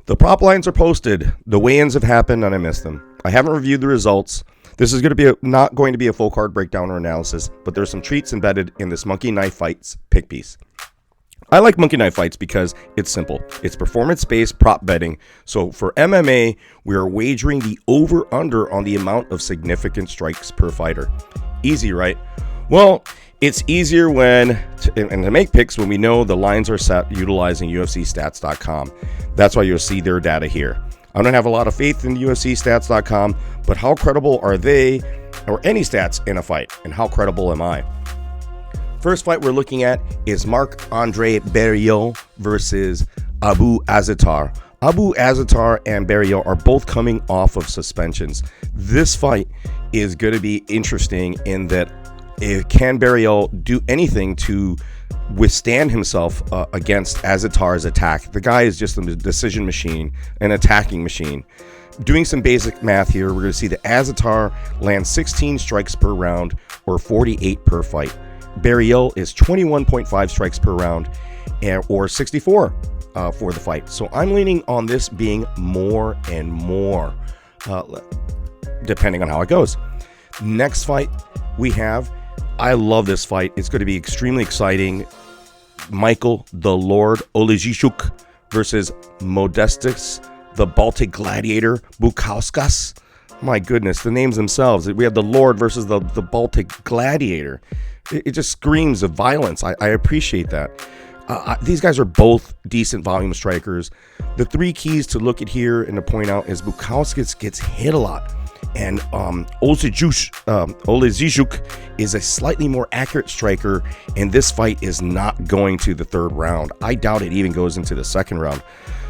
The prop lines are posted. The weigh-ins have happened, and I missed them. I haven't reviewed the results. This is going to be not going to be a full card breakdown or analysis, but there's some treats embedded in this Monkey Knife Fights pick piece. I like Monkey Knife Fights because it's simple. It's performance-based prop betting. So for MMA, we are wagering the over-under on the amount of significant strikes per fighter. Easy, right? Well, it's easier to make picks when we know the lines are set utilizing UFCstats.com. That's why you'll see their data here. I don't have a lot of faith in UFCstats.com, but how credible are they or any stats in a fight? And how credible am I? First fight we're looking at is Marc-Andre Beneil versus Abu Azatar. Abu Azatar and Beneil are both coming off of suspensions. This fight is going to be interesting in that can Beneil do anything to withstand himself against Azatar's attack? The guy is just a decision machine, an attacking machine. Doing some basic math here, we're going to see that Azatar lands 16 strikes per round or 48 per fight. Beneil is 21.5 strikes per round or 64 for the fight. So I'm leaning on this being more and more depending on how it goes. Next fight we have, I love this fight. It's going to be extremely exciting. Michael the Lord Oleksiejczuk versus Modestus the Baltic Gladiator Bukowskis. My goodness, the names themselves. We have the Lord versus the Baltic Gladiator. It just screams of violence. I appreciate that. These guys are both decent volume strikers. The three keys to look at here and to point out is Bukowskis gets hit a lot. And Oleksiejczuk is a slightly more accurate striker, and this fight is not going to the third round. I doubt it even goes into the second round.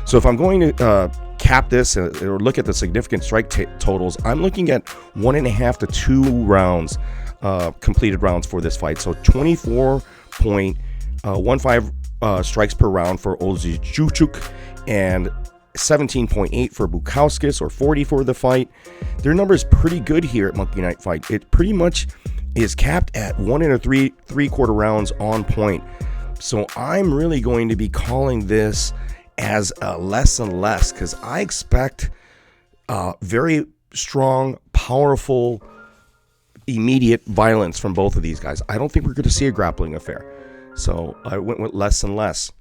So if I'm going to cap this or look at the significant strike totals, I'm looking at 1.5 to 2 rounds, completed rounds for this fight. So 24.15 strikes per round for Oleksiejczuk and 17.8 for Bukowskis, or 40 for the fight. Their number is pretty good here at Monkey Knife Fight. It pretty much is capped at 1 3/4 rounds on point. So I'm really going to be calling this as less and less, because I expect very strong, powerful, immediate violence from both of these guys. I don't think we're going to see a grappling affair. So I went with less and less.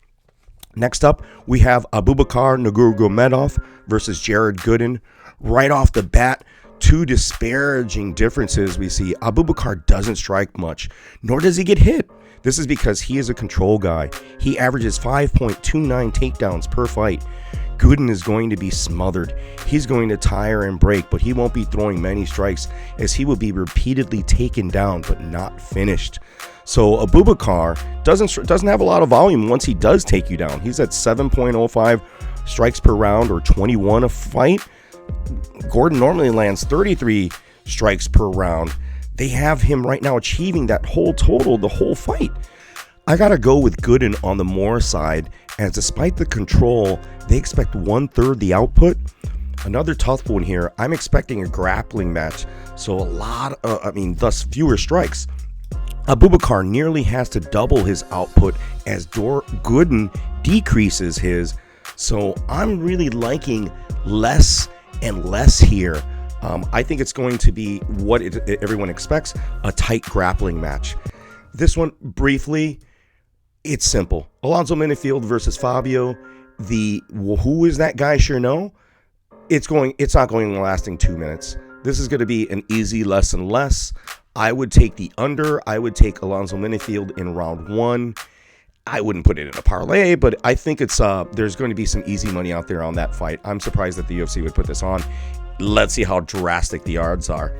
Next up, we have Abubakar Nurmagomedov versus Jared Gooden. Right off the bat, two disparaging differences we see. Abubakar doesn't strike much, nor does he get hit. This is because he is a control guy. He averages 5.29 takedowns per fight. Gooden is going to be smothered. He's going to tire and break, but he won't be throwing many strikes, as he will be repeatedly taken down but not finished. So Abubakar doesn't have a lot of volume once he does take you down. He's at 7.05 strikes per round or 21 a fight. Gordon normally lands 33 strikes per round. They have him right now achieving that whole total the whole fight. I gotta go with Gooden on the more side, as despite the control, they expect 1/3 the output. Another tough one here. I'm expecting a grappling match, so thus fewer strikes. Abubakar nearly has to double his output as Gooden decreases his. So I'm really liking less and less here. I think it's going to be what everyone expects, a tight grappling match. This one, briefly, it's simple. Alonzo Minifield versus Fabio. Who is that guy? Sure no. It's not going to lasting 2 minutes. This is going to be an easy less and less. I would take the under. I would take Alonzo Minifield in round 1. I wouldn't put it in a parlay, but I think there's going to be some easy money out there on that fight. I'm surprised that the UFC would put this on. Let's see how drastic the odds are.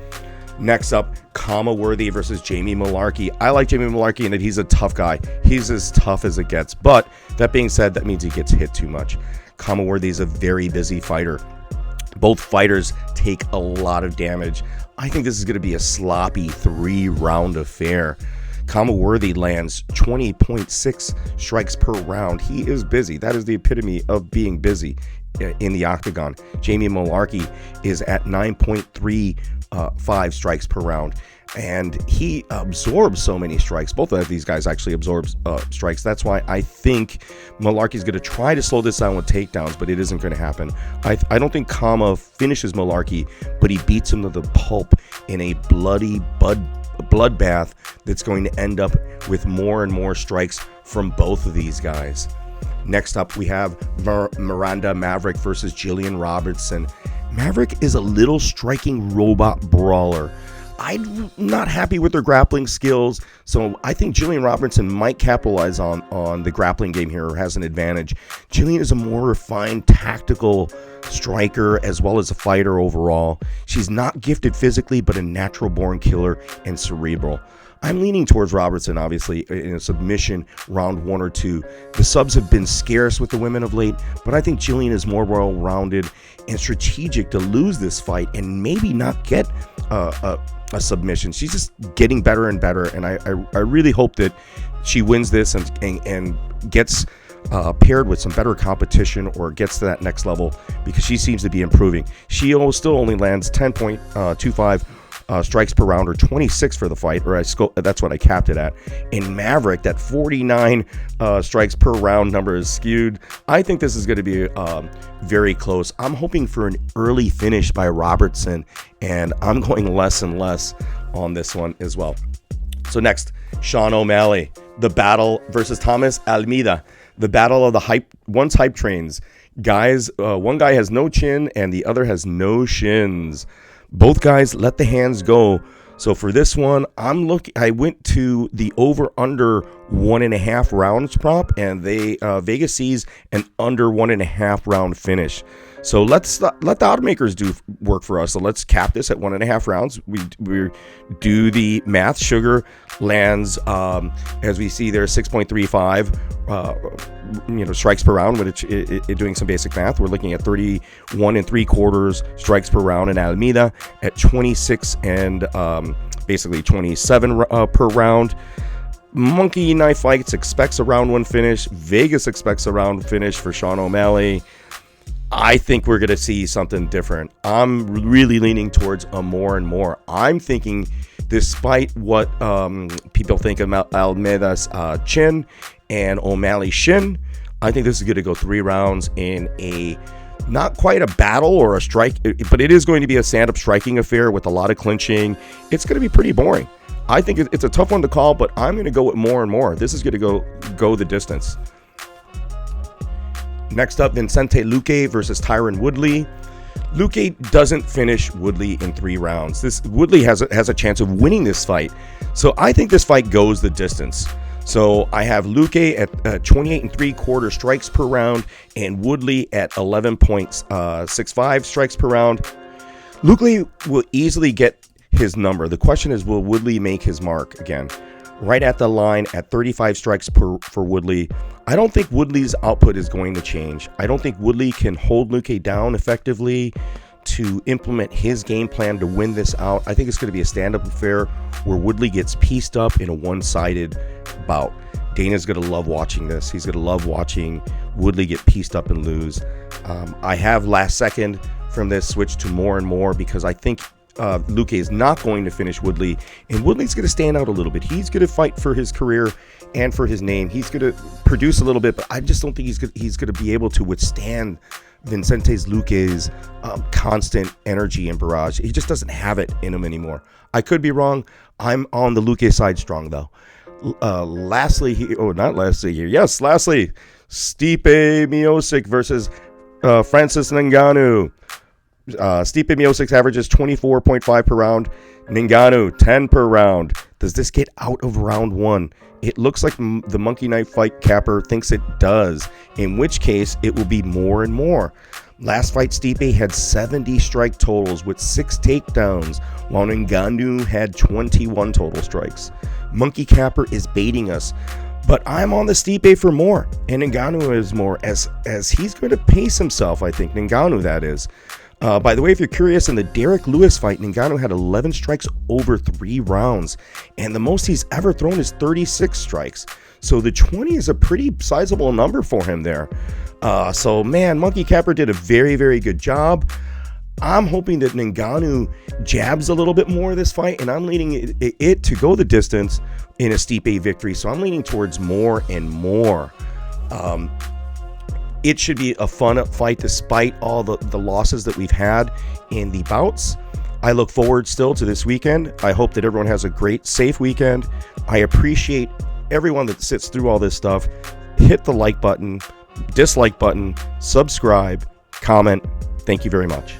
Next up, Kama Worthy versus Jamie Mullarkey. I like Jamie Mullarkey in that he's a tough guy. He's as tough as it gets. But that being said, that means he gets hit too much. Kama Worthy is a very busy fighter. Both fighters take a lot of damage. I think this is going to be a sloppy 3-round affair. Kama Worthy lands 20.6 strikes per round. He is busy. That is the epitome of being busy in the octagon. Jamie Mullarkey is at 9.35 strikes per round. and he absorbs so many strikes. Both of these guys actually absorb strikes. That's why I think Malarkey's going to try to slow this down with takedowns, but it isn't going to happen. I don't think Kama finishes Malarkey, but he beats him to the pulp in a bloody bloodbath that's going to end up with more and more strikes from both of these guys. Next up, we have Miranda Maverick versus Gillian Robertson. Maverick is a little striking robot brawler. I'm not happy with her grappling skills, so I think Gillian Robertson might capitalize on the grappling game here, or has an advantage. Gillian is a more refined tactical striker as well as a fighter overall. She's not gifted physically, but a natural-born killer and cerebral. I'm leaning towards Robertson, obviously, in a submission round 1 or 2. The subs have been scarce with the women of late, but I think Gillian is more well-rounded and strategic to lose this fight and maybe not get a submission. She's just getting better and better, and I really hope that she wins this and gets paired with some better competition, or gets to that next level, because she seems to be improving. She still only lands 10.25 strikes per round, or 26 for the fight, or that's what I capped it at. In Maverick, that 49 strikes per round number is skewed. I think this is going to be very close. I'm hoping for an early finish by Robertson, and I'm going less and less on this one as well. So next, Sean O'Malley, the battle versus Thomas Almeida, the battle of the once hype trains. Guys, one guy has no chin and the other has no shins. Both guys let the hands go. So for this one, I went to the over/under 1.5 rounds prop, and Vegas sees an under 1.5 round finish. So let the automakers do work for us. So let's cap this at 1.5 rounds. We do the math. Sugar lands, as we see there, 6.35 strikes per round. Which doing some basic math, we're looking at 31 3/4 strikes per round, and Almeida at 26 and basically 27 per round. Monkey Knife Fights expects a round 1 finish. Vegas expects a round finish for Sean O'Malley. I think we're going to see something different. I'm really leaning towards a more and more. I'm thinking, despite what people think about Almeida's chin and O'Malley's shin, I think this is going to go 3 rounds in a not quite a battle or a strike, but it is going to be a stand-up striking affair with a lot of clinching. It's going to be pretty boring. I think it's a tough one to call, but I'm going to go with more and more. This is going to go the distance. Next up, Vicente Luque versus Tyron Woodley. Luque doesn't finish Woodley in 3 rounds. Woodley has a chance of winning this fight. So I think this fight goes the distance. So I have Luque at 28 3/4 strikes per round, and Woodley at 11.65 strikes per round. Luque will easily get his number. The question is, will Woodley make his mark again? Right at the line at 35 strikes for Woodley. I don't think Woodley's output is going to change. I don't think Woodley can hold Luque down effectively to implement his game plan to win this out. I think it's going to be a stand-up affair where Woodley gets pieced up in a one-sided bout. Dana's going to love watching this. He's going to love watching Woodley get pieced up and lose. I have last second from this switch to more and more, because I think Luque is not going to finish Woodley, and Woodley's going to stand out a little bit. He's going to fight for his career and for his name. He's going to produce a little bit, but I just don't think he's going to be able to withstand Vicente Luque's constant energy and barrage. He just doesn't have it in him anymore. I could be wrong. I'm on the Luque side strong, though. Lastly, Stipe Miocic versus Francis Ngannou. Stipe Miocic averages 24.5 per round. Ngannou 10 per round. Does this get out of round 1? It looks like the Monkey Knife Fight capper thinks it does, in which case it will be more and more. Last fight, Stipe had 70 strike totals with 6 takedowns, while Ngannou had 21 total strikes. Monkey Capper is baiting us, but I'm on the Stipe for more, and Ngannou is more, as he's going to pace himself, I think. Ngannou, that is. By the way, if you're curious, in the Derek Lewis fight, Ngannou had 11 strikes over 3 rounds, and the most he's ever thrown is 36 strikes. So the 20 is a pretty sizable number for him there. So, man, Monkey Capper did a very, very good job. I'm hoping that Ngannou jabs a little bit more this fight, and I'm leaning it to go the distance in a Stipe victory. So I'm leaning towards more and more. It should be a fun fight despite all the losses that we've had in the bouts. I look forward still to this weekend. I hope that everyone has a great, safe weekend. I appreciate everyone that sits through all this stuff. Hit the like button, dislike button, subscribe, comment. Thank you very much.